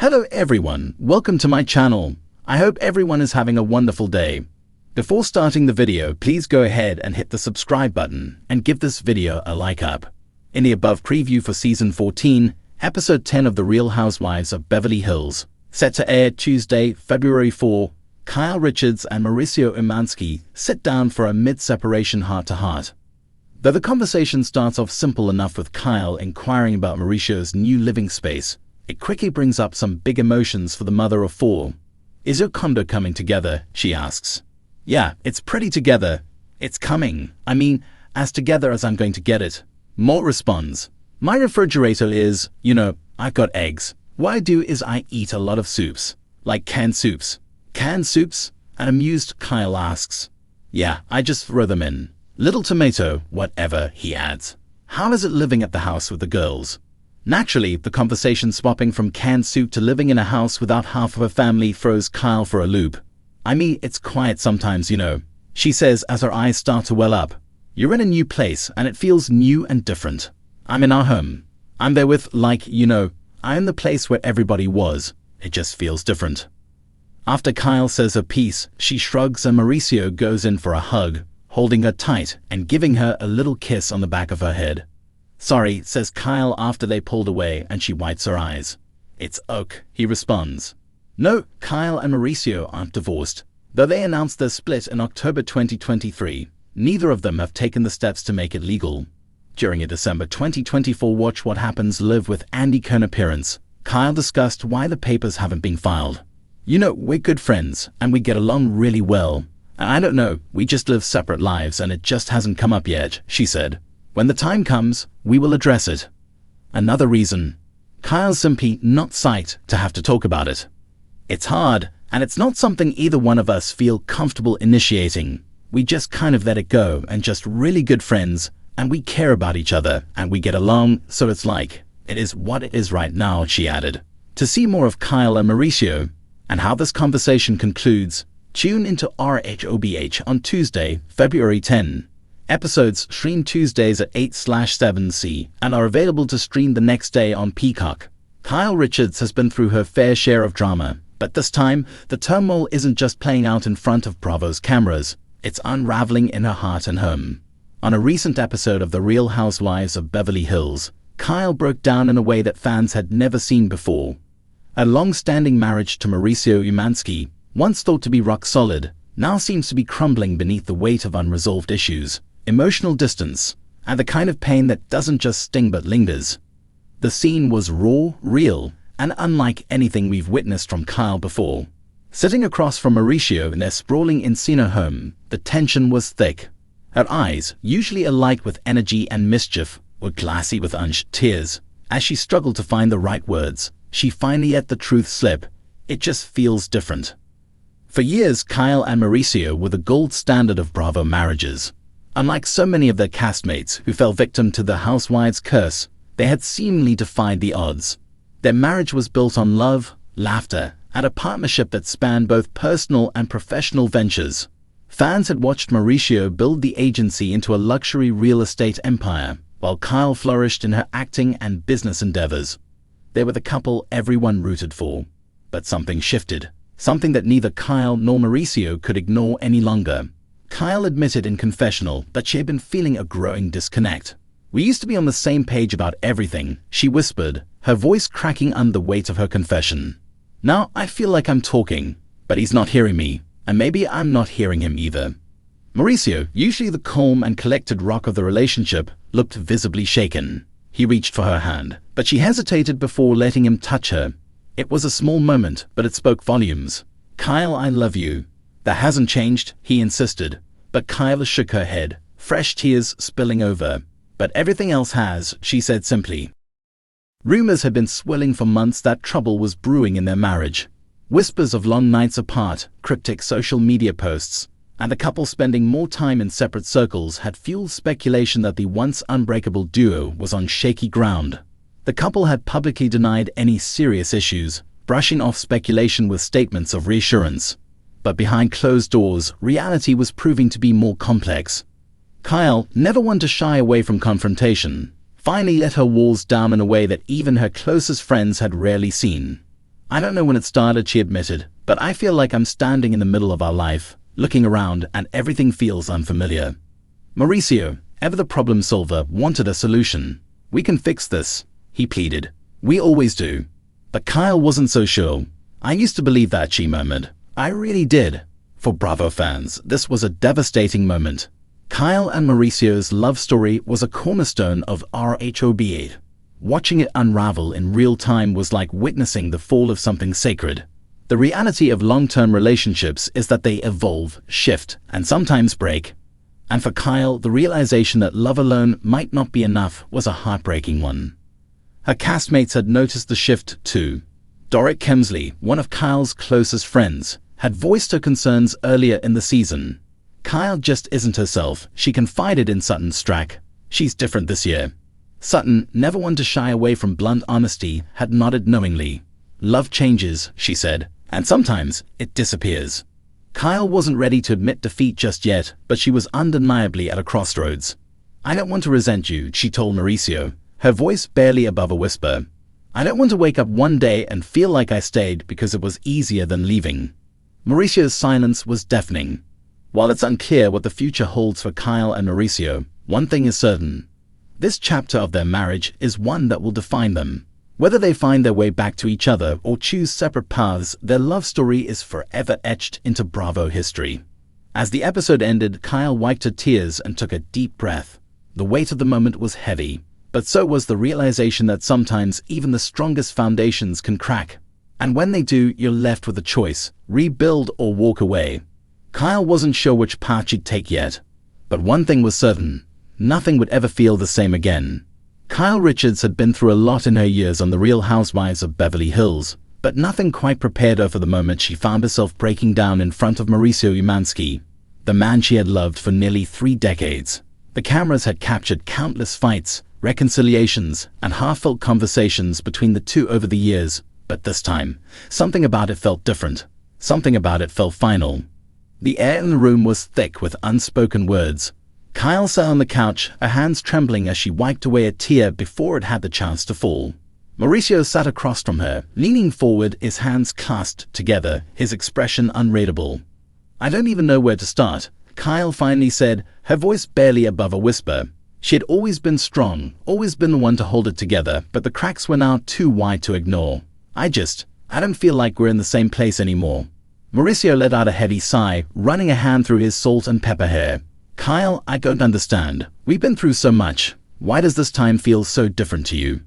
Hello everyone, welcome to my channel. I hope everyone is having a wonderful day. Before starting the video, please go ahead and hit the subscribe button and give this video a like up. In the above preview for Season 14, Episode 10 of The Real Housewives of Beverly Hills, set to air Tuesday, February 4, Kyle Richards and Mauricio Umansky sit down for a mid-separation heart-to-heart. Though the conversation starts off simple enough with Kyle inquiring about Mauricio's new living space, it quickly brings up some big emotions for the mother of four. "Is your condo coming together?" she asks. "Yeah, it's pretty together. It's coming. I mean, as together as I'm going to get it." Mort responds, "My refrigerator is, I've got eggs. What I do is I eat a lot of soups, like canned soups." "Canned soups?" An amused Kyle asks. "Yeah, I just throw them in. Little tomato, whatever," he adds. "How is it living at the house with the girls?" Naturally, the conversation swapping from canned soup to living in a house without half of her family throws Kyle for a loop. "I mean, it's quiet sometimes, she says as her eyes start to well up. "You're in a new place and it feels new and different. I'm in our home. I'm there with, I'm in the place where everybody was. It just feels different." After Kyle says her piece, she shrugs and Mauricio goes in for a hug, holding her tight and giving her a little kiss on the back of her head. "Sorry," says Kyle after they pulled away and she wipes her eyes. "It's ok," he responds. No, Kyle and Mauricio aren't divorced. Though they announced their split in October 2023, neither of them have taken the steps to make it legal. During a December 2024 Watch What Happens Live with Andy Cohen appearance, Kyle discussed why the papers haven't been filed. "We're good friends and we get along really well. I don't know, we just live separate lives and it just hasn't come up yet," she said. "When the time comes, we will address it." Another reason. Kyle's simply not psyched to have to talk about it. "It's hard, and it's not something either one of us feel comfortable initiating. We just kind of let it go and just really good friends, and we care about each other, and we get along, so it is what it is right now," she added. To see more of Kyle and Mauricio, and how this conversation concludes, tune into RHOBH on Tuesday, February 10. Episodes stream Tuesdays at 8/7 C and are available to stream the next day on Peacock. Kyle Richards has been through her fair share of drama, but this time, the turmoil isn't just playing out in front of Bravo's cameras, it's unraveling in her heart and home. On a recent episode of The Real Housewives of Beverly Hills, Kyle broke down in a way that fans had never seen before. A long-standing marriage to Mauricio Umansky, once thought to be rock solid, now seems to be crumbling beneath the weight of unresolved issues, emotional distance, and the kind of pain that doesn't just sting but lingers. The scene was raw, real, and unlike anything we've witnessed from Kyle before. Sitting across from Mauricio in their sprawling Encino home, the tension was thick. Her eyes, usually alight with energy and mischief, were glassy with unshed tears. As she struggled to find the right words, she finally let the truth slip. "It just feels different." For years, Kyle and Mauricio were the gold standard of Bravo marriages. Unlike so many of their castmates who fell victim to the Housewives' curse, they had seemingly defied the odds. Their marriage was built on love, laughter, and a partnership that spanned both personal and professional ventures. Fans had watched Mauricio build the agency into a luxury real estate empire, while Kyle flourished in her acting and business endeavors. They were the couple everyone rooted for. But something shifted, something that neither Kyle nor Mauricio could ignore any longer. Kyle admitted in confessional that she had been feeling a growing disconnect. "We used to be on the same page about everything," she whispered, her voice cracking under the weight of her confession. "Now I feel like I'm talking, but he's not hearing me, and maybe I'm not hearing him either." Mauricio, usually the calm and collected rock of the relationship, looked visibly shaken. He reached for her hand, but she hesitated before letting him touch her. It was a small moment, but it spoke volumes. "Kyle, I love you." "That hasn't changed," he insisted, but Kyle shook her head, fresh tears spilling over. "But everything else has," she said simply. Rumors had been swirling for months that trouble was brewing in their marriage. Whispers of long nights apart, cryptic social media posts, and the couple spending more time in separate circles had fueled speculation that the once unbreakable duo was on shaky ground. The couple had publicly denied any serious issues, brushing off speculation with statements of reassurance. But behind closed doors, reality was proving to be more complex. Kyle, never one to shy away from confrontation, finally let her walls down in a way that even her closest friends had rarely seen. I don't know when it started, she admitted, but I feel like I'm standing in the middle of our life, looking around, and everything feels unfamiliar. Mauricio, ever the problem solver, wanted a solution. We can fix this, he pleaded. We always do. But Kyle wasn't so sure. I used to believe that, she murmured. I really did. For Bravo fans, this was a devastating moment. Kyle and Mauricio's love story was a cornerstone of RHOBH. Watching it unravel in real time was like witnessing the fall of something sacred. The reality of long-term relationships is that they evolve, shift, and sometimes break. And for Kyle, the realization that love alone might not be enough was a heartbreaking one. Her castmates had noticed the shift too. Doric Kemsley, one of Kyle's closest friends, had voiced her concerns earlier in the season. Kyle just isn't herself, she confided in Sutton Strack. She's different this year. Sutton, never one to shy away from blunt honesty, had nodded knowingly. Love changes, she said, and sometimes it disappears. Kyle wasn't ready to admit defeat just yet, but she was undeniably at a crossroads. I don't want to resent you, she told Mauricio, her voice barely above a whisper. I don't want to wake up one day and feel like I stayed because it was easier than leaving. Mauricio's silence was deafening. While it's unclear what the future holds for Kyle and Mauricio, one thing is certain. This chapter of their marriage is one that will define them. Whether they find their way back to each other or choose separate paths, their love story is forever etched into Bravo history. As the episode ended, Kyle wiped her tears and took a deep breath. The weight of the moment was heavy, but so was the realization that sometimes even the strongest foundations can crack. And when they do, you're left with a choice: rebuild or walk away. Kyle wasn't sure which path she'd take yet. But one thing was certain: nothing would ever feel the same again. Kyle Richards had been through a lot in her years on the Real Housewives of Beverly Hills, but nothing quite prepared her for the moment she found herself breaking down in front of Mauricio Umansky, the man she had loved for nearly 3 decades. The cameras had captured countless fights, reconciliations, and heartfelt conversations between the two over the years, but this time, something about it felt different. Something about it felt final. The air in the room was thick with unspoken words. Kyle sat on the couch, her hands trembling as she wiped away a tear before it had the chance to fall. Mauricio sat across from her, leaning forward, his hands clasped together, his expression unreadable. I don't even know where to start, Kyle finally said, her voice barely above a whisper. She had always been strong, always been the one to hold it together, but the cracks were now too wide to ignore. I don't feel like we're in the same place anymore. Mauricio let out a heavy sigh, running a hand through his salt and pepper hair. Kyle, I don't understand. We've been through so much. Why does this time feel so different to you?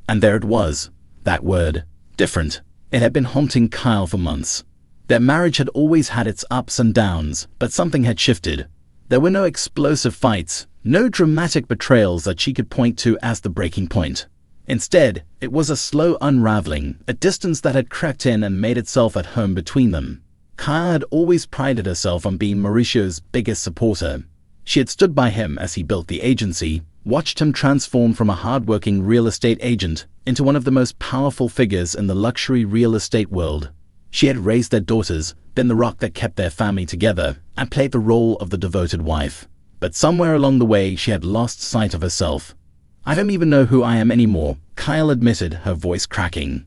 And there it was. That word. Different. It had been haunting Kyle for months. Their marriage had always had its ups and downs, but something had shifted. There were no explosive fights, no dramatic betrayals that she could point to as the breaking point. Instead, it was a slow unraveling, a distance that had crept in and made itself at home between them. Kyle had always prided herself on being Mauricio's biggest supporter. She had stood by him as he built the agency, watched him transform from a hard-working real estate agent into one of the most powerful figures in the luxury real estate world. She had raised their daughters, been the rock that kept their family together, and played the role of the devoted wife. But somewhere along the way, she had lost sight of herself. I don't even know who I am anymore, Kyle admitted, her voice cracking.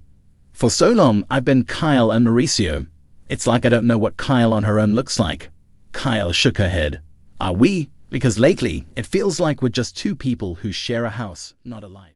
For so long, I've been Kyle and Mauricio. It's like I don't know what Kyle on her own looks like. Kyle shook her head. Are we? Because lately, it feels like we're just two people who share a house, not a life.